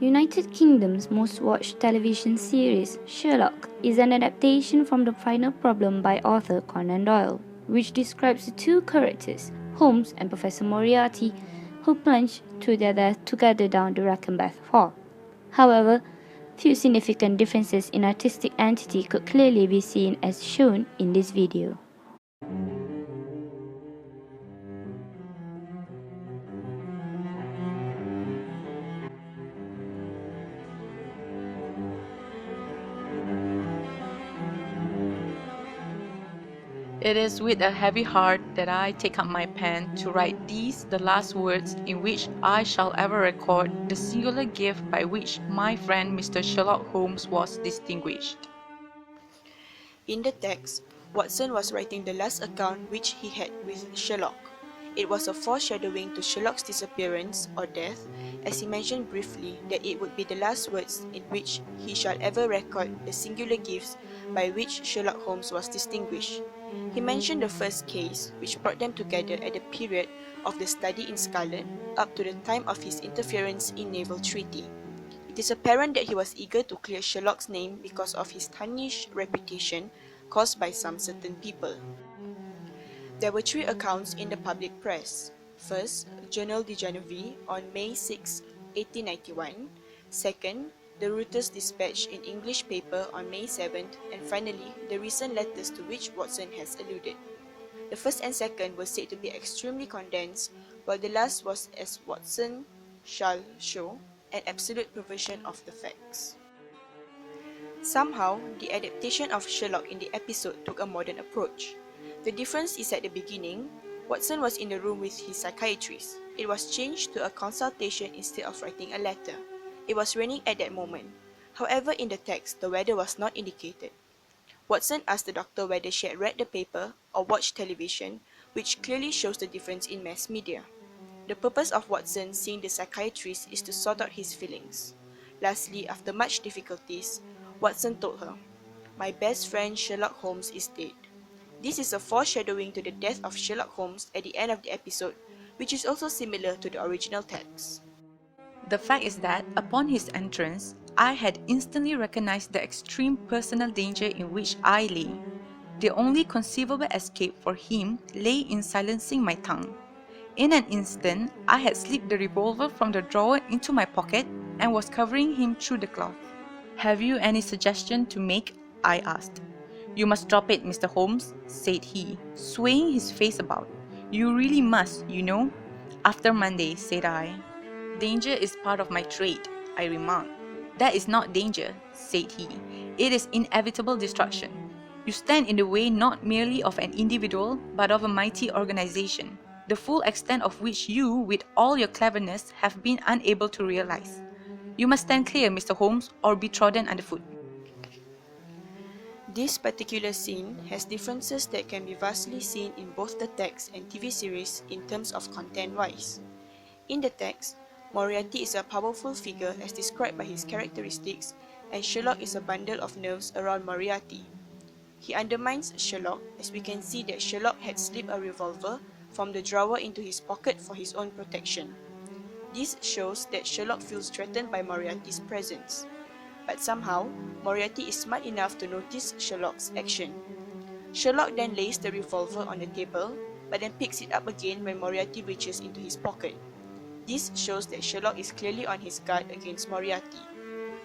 United Kingdom's most watched television series, Sherlock, is an adaptation from The Final Problem by author Conan Doyle, which describes the two characters, Holmes and Professor Moriarty, who plunge to their death together down the Rackenbath Hall. However, few significant differences in artistic entity could clearly be seen as shown in this video. It is with a heavy heart that I take up my pen to write these the last words in which I shall ever record the singular gift by which my friend Mr. Sherlock Holmes was distinguished. In the text, Watson was writing the last account which he had with Sherlock. It was a foreshadowing to Sherlock's disappearance or death, as he mentioned briefly that it would be the last words in which he shall ever record the singular gifts by which Sherlock Holmes was distinguished. He mentioned the first case, which brought them together at the period of the study in Scarlet up to the time of his interference in naval treaty. It is apparent that he was eager to clear Sherlock's name because of his tarnished reputation caused by some certain people. There were three accounts in the public press. First, Journal de Genevieve on May 6, 1891. Second, the Reuters Dispatch in English paper on May 7th, and finally, the recent letters to which Watson has alluded. The first and second were said to be extremely condensed, while the last was, as Watson shall show, an absolute perversion of the facts. Somehow, the adaptation of Sherlock in the episode took a modern approach. The difference is at the beginning, Watson was in the room with his psychiatrist. It was changed to a consultation instead of writing a letter. It was raining at that moment. However, in the text, the weather was not indicated. Watson asked the doctor whether she had read the paper or watched television, which clearly shows the difference in mass media. The purpose of Watson seeing the psychiatrist is to sort out his feelings. Lastly, after much difficulties, Watson told her, "My best friend Sherlock Holmes is dead." This is a foreshadowing to the death of Sherlock Holmes at the end of the episode, which is also similar to the original text. The fact is that, upon his entrance, I had instantly recognized the extreme personal danger in which I lay. The only conceivable escape for him lay in silencing my tongue. In an instant, I had slipped the revolver from the drawer into my pocket and was covering him through the cloth. "Have you any suggestion to make?" I asked. "You must drop it, Mr. Holmes," said he, swaying his face about. "You really must, you know." "After Monday," said I. "Danger is part of my trade," I remarked. "That is not danger," said he. "It is inevitable destruction. You stand in the way not merely of an individual, but of a mighty organization, the full extent of which you, with all your cleverness, have been unable to realize. You must stand clear, Mr. Holmes, or be trodden underfoot." This particular scene has differences that can be vastly seen in both the text and TV series in terms of content-wise. In the text, Moriarty is a powerful figure as described by his characteristics, and Sherlock is a bundle of nerves around Moriarty. He undermines Sherlock, as we can see that Sherlock had slipped a revolver from the drawer into his pocket for his own protection. This shows that Sherlock feels threatened by Moriarty's presence. But somehow, Moriarty is smart enough to notice Sherlock's action. Sherlock then lays the revolver on the table, but then picks it up again when Moriarty reaches into his pocket. This shows that Sherlock is clearly on his guard against Moriarty.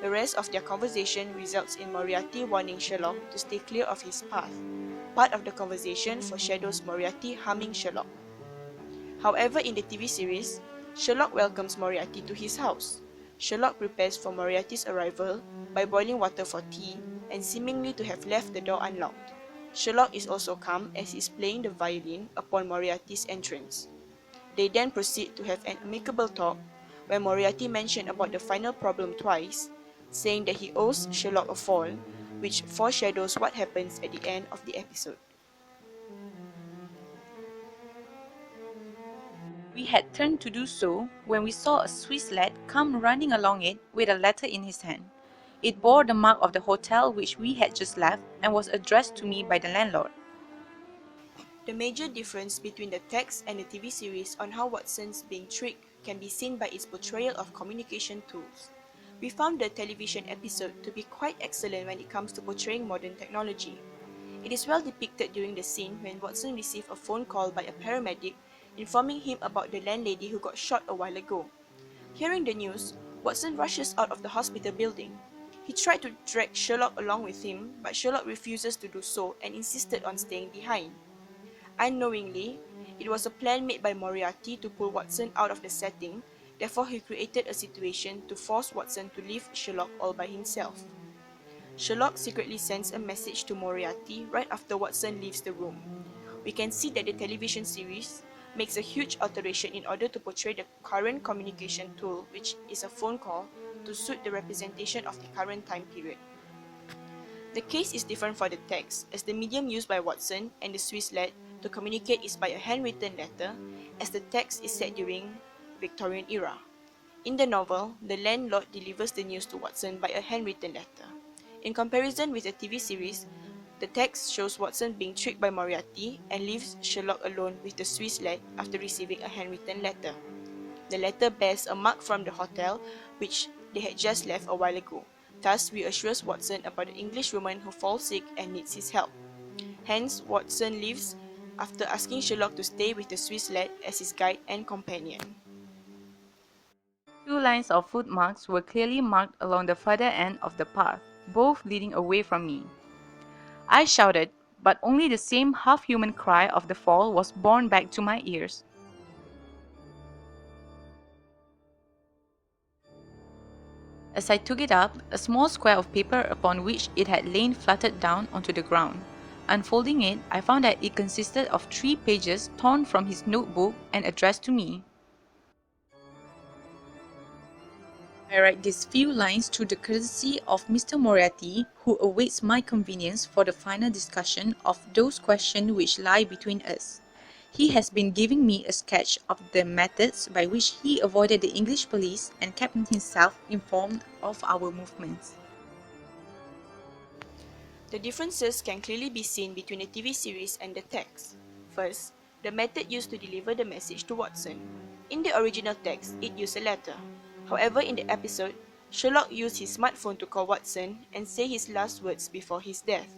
The rest of their conversation results in Moriarty warning Sherlock to stay clear of his path. Part of the conversation foreshadows Moriarty harming Sherlock. However, in the TV series, Sherlock welcomes Moriarty to his house. Sherlock prepares for Moriarty's arrival by boiling water for tea and seemingly to have left the door unlocked. Sherlock is also calm as he is playing the violin upon Moriarty's entrance. They then proceed to have an amicable talk where Moriarty mentioned about the final problem twice, saying that he owes Sherlock a fall, which foreshadows what happens at the end of the episode. We had turned to do so when we saw a Swiss lad come running along it with a letter in his hand. It bore the mark of the hotel which we had just left and was addressed to me by the landlord. The major difference between the text and the TV series on how Watson's being tricked can be seen by its portrayal of communication tools. we found the television episode to be quite excellent when it comes to portraying modern technology. It is well depicted during the scene when Watson received a phone call by a paramedic informing him about the landlady who got shot a while ago. Hearing the news, Watson rushes out of the hospital building. He tried to drag Sherlock along with him, but Sherlock refuses to do so and insisted on staying behind. Unknowingly, it was a plan made by Moriarty to pull Watson out of the setting, therefore he created a situation to force Watson to leave Sherlock all by himself. Sherlock secretly sends a message to Moriarty right after Watson leaves the room. We can see that the television series makes a huge alteration in order to portray the current communication tool, which is a phone call, to suit the representation of the current time period. The case is different for the text, as the medium used by Watson and the Swiss lad to communicate is by a handwritten letter, as the text is set during Victorian era. In the novel, the landlord delivers the news to Watson by a handwritten letter. In comparison with the TV series, the text shows Watson being tricked by Moriarty and leaves Sherlock alone with the Swiss lad after receiving a handwritten letter. The letter bears a mark from the hotel which they had just left a while ago, thus reassures Watson about the English woman who falls sick and needs his help. Hence, Watson leaves after asking Sherlock to stay with the Swiss lad as his guide and companion. 2 lines of footmarks were clearly marked along the further end of the path, both leading away from me. I shouted, but only the same half-human cry of the fall was borne back to my ears. As I took it up, a small square of paper upon which it had lain fluttered down onto the ground. Unfolding it, I found that it consisted of 3 pages torn from his notebook and addressed to me. I write these few lines through the courtesy of Mr. Moriarty, who awaits my convenience for the final discussion of those questions which lie between us. He has been giving me a sketch of the methods by which he avoided the English police and kept himself informed of our movements. The differences can clearly be seen between the TV series and the text. First, the method used to deliver the message to Watson. In the original text, it used a letter. However, in the episode, Sherlock used his smartphone to call Watson and say his last words before his death.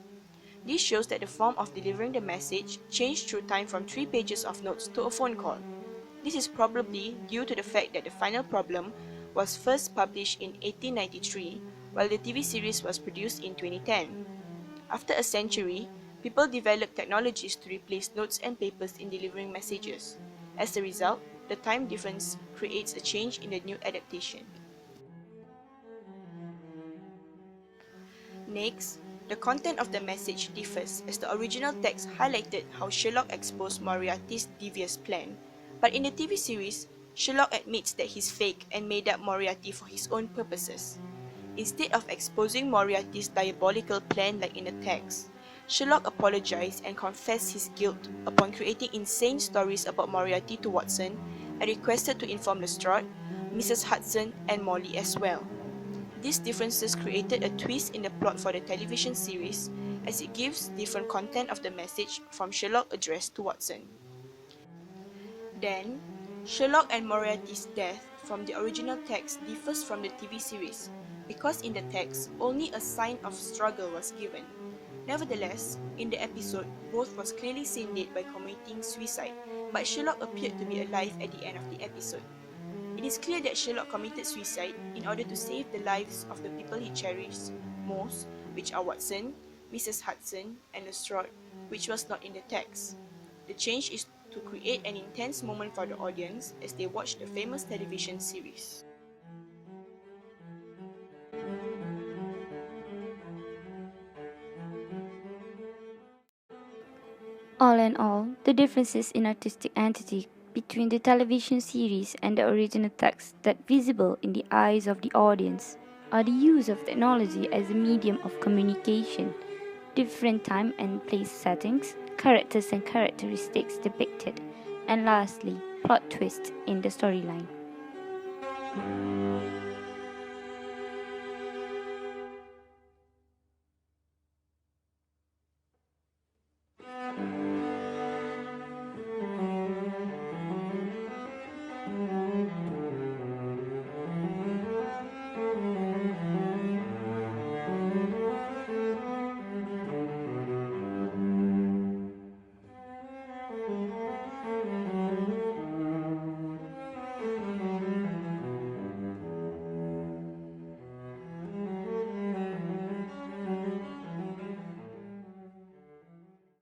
This shows that the form of delivering the message changed through time from 3 pages of notes to a phone call. This is probably due to the fact that the final problem was first published in 1893, while the TV series was produced in 2010. After a century, people developed technologies to replace notes and papers in delivering messages. As a result, the time difference creates a change in the new adaptation. Next, the content of the message differs, as the original text highlighted how Sherlock exposed Moriarty's devious plan, but in the TV series, Sherlock admits that he's fake and made up Moriarty for his own purposes. Instead of exposing Moriarty's diabolical plan like in the text, Sherlock apologized and confessed his guilt upon creating insane stories about Moriarty to Watson and requested to inform Lestrade, Mrs. Hudson, and Molly as well. These differences created a twist in the plot for the television series, as it gives different content of the message from Sherlock addressed to Watson. Then, Sherlock and Moriarty's death from the original text differs from the TV series, because in the text, only a sign of struggle was given. Nevertheless, in the episode, both was clearly seen dead by committing suicide, but Sherlock appeared to be alive at the end of the episode. It is clear that Sherlock committed suicide in order to save the lives of the people he cherished most, which are Watson, Mrs. Hudson, and Lestrade, which was not in the text. The change is to create an intense moment for the audience as they watch the famous television series. All in all, the differences in artistic entity between the television series and the original text that visible in the eyes of the audience are the use of technology as a medium of communication, different time and place settings, characters and characteristics depicted, and lastly, plot twists in the storyline.